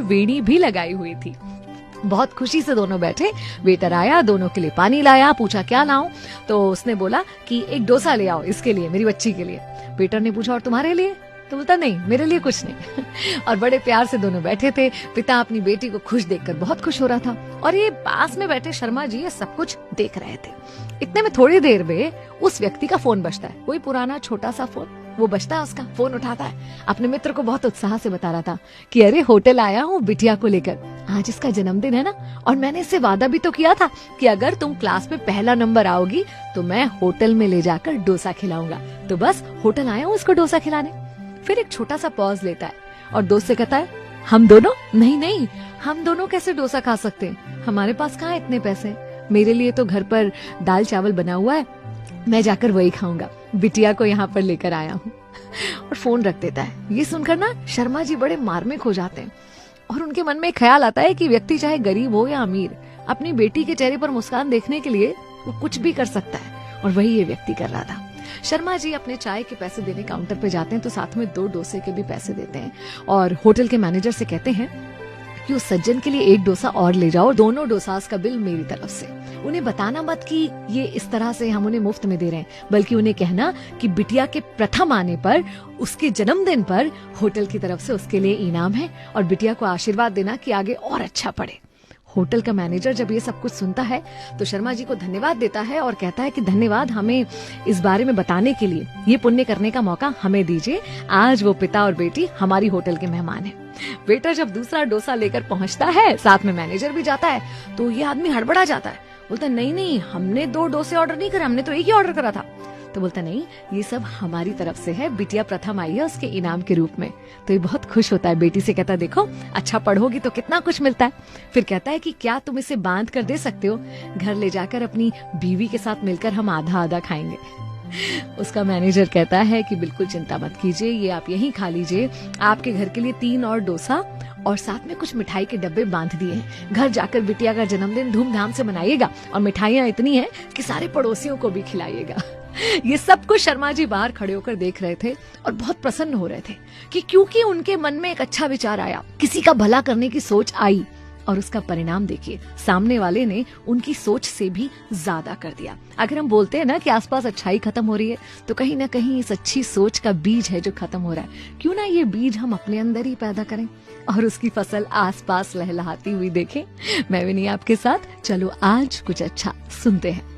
वेणी भी लगाई हुई थी। बहुत खुशी से दोनों बैठे। वेटर आया, दोनों के लिए पानी लाया, पूछा क्या लाऊं, तो उसने बोला कि एक डोसा ले आओ इसके लिए, मेरी बच्ची के लिए। वेटर ने पूछा और तुम्हारे लिए, तो बोलता नहीं मेरे लिए कुछ नहीं। और बड़े प्यार से दोनों बैठे थे। पिता अपनी बेटी को खुश देखकर बहुत खुश हो रहा था और ये पास में बैठे शर्मा जी ये सब कुछ देख रहे थे। इतने में थोड़ी देर में उस व्यक्ति का फोन बजता है, कोई पुराना छोटा सा फोन, वो बजता है, उसका फोन उठाता है, अपने मित्र को बहुत उत्साह से बता रहा था कि अरे होटल आया हूँ बिटिया को लेकर, आज इसका जन्मदिन है ना, और मैंने इससे वादा भी तो किया था कि अगर तुम क्लास में पहला नंबर आओगी तो मैं होटल में ले जाकर डोसा खिलाऊंगा, तो बस होटल आया हूँ इसको डोसा खिलाने। फिर एक छोटा सा पॉज लेता है और दोस्त से कहता है हम दोनों, नहीं नहीं हम दोनों कैसे डोसा खा सकते हैं, हमारे पास कहाँ इतने पैसे, मेरे लिए तो घर पर दाल चावल बना हुआ है, मैं जाकर वही खाऊंगा, बिटिया को यहाँ पर लेकर आया हूँ। और फोन रख देता है। ये सुनकर ना शर्मा जी बड़े मार्मिक हो जाते हैं और उनके मन में ख्याल आता है कि व्यक्ति चाहे गरीब हो या अमीर, अपनी बेटी के चेहरे पर मुस्कान देखने के लिए वो कुछ भी कर सकता है, और वही ये व्यक्ति कर रहा था। शर्मा जी अपने चाय के पैसे देने काउंटर पे जाते हैं तो साथ में 2 डोसे के भी पैसे देते हैं और होटल के मैनेजर से कहते हैं कि उस सज्जन के लिए 1 डोसा और ले जाओ और दोनों डोसास का बिल मेरी तरफ से। उन्हें बताना मत कि ये इस तरह से हम उन्हें मुफ्त में दे रहे हैं, बल्कि उन्हें कहना कि बिटिया के प्रथम आने पर, उसके जन्मदिन पर होटल की तरफ से उसके लिए इनाम है और बिटिया को आशीर्वाद देना कि आगे और अच्छा पढ़े। होटल का मैनेजर जब ये सब कुछ सुनता है तो शर्मा जी को धन्यवाद देता है और कहता है कि धन्यवाद हमें इस बारे में बताने के लिए, ये पुण्य करने का मौका हमें दीजिए, आज वो पिता और बेटी हमारी होटल के मेहमान हैं। वेटर जब दूसरा डोसा लेकर पहुंचता है, साथ में मैनेजर भी जाता है, तो ये आदमी हड़बड़ा जाता है, बोलता नहीं नहीं हमने 2 डोसे ऑर्डर नहीं करे, हमने तो 1 ही ऑर्डर करा था। तो बोलता नहीं ये सब हमारी तरफ से है, बिटिया प्रथम आई है उसके इनाम के रूप में। तो ये बहुत खुश होता है, बेटी से कहता है देखो अच्छा पढ़ोगी तो कितना कुछ मिलता है। फिर कहता है कि क्या तुम इसे बांध कर दे सकते हो, घर ले जाकर अपनी बीवी के साथ मिलकर हम आधा आधा खाएंगे। उसका मैनेजर कहता है कि बिल्कुल चिंता मत कीजिए, ये आप यहीं खा लीजिए, आपके घर के लिए 3 और डोसा और साथ में कुछ मिठाई के डब्बे बांध दिए हैं, घर जाकर बिटिया का जन्मदिन धूमधाम से मनाइएगा और मिठाइयाँ इतनी हैं कि सारे पड़ोसियों को भी खिलाइएगा। ये सब कुछ शर्मा जी बाहर खड़े होकर देख रहे थे और बहुत प्रसन्न हो रहे थे कि क्योंकि उनके मन में एक अच्छा विचार आया, किसी का भला करने की सोच आई और उसका परिणाम देखिए, सामने वाले ने उनकी सोच से भी ज्यादा कर दिया। अगर हम बोलते हैं ना कि आसपास अच्छाई खत्म हो रही है, तो कहीं ना कहीं इस अच्छी सोच का बीज है जो खत्म हो रहा है। क्यों ना ये बीज हम अपने अंदर ही पैदा करें और उसकी फसल आसपास लहलहाती हुई देखें। मैं भी नहीं आपके साथ, चलो आज कुछ अच्छा सुनते हैं।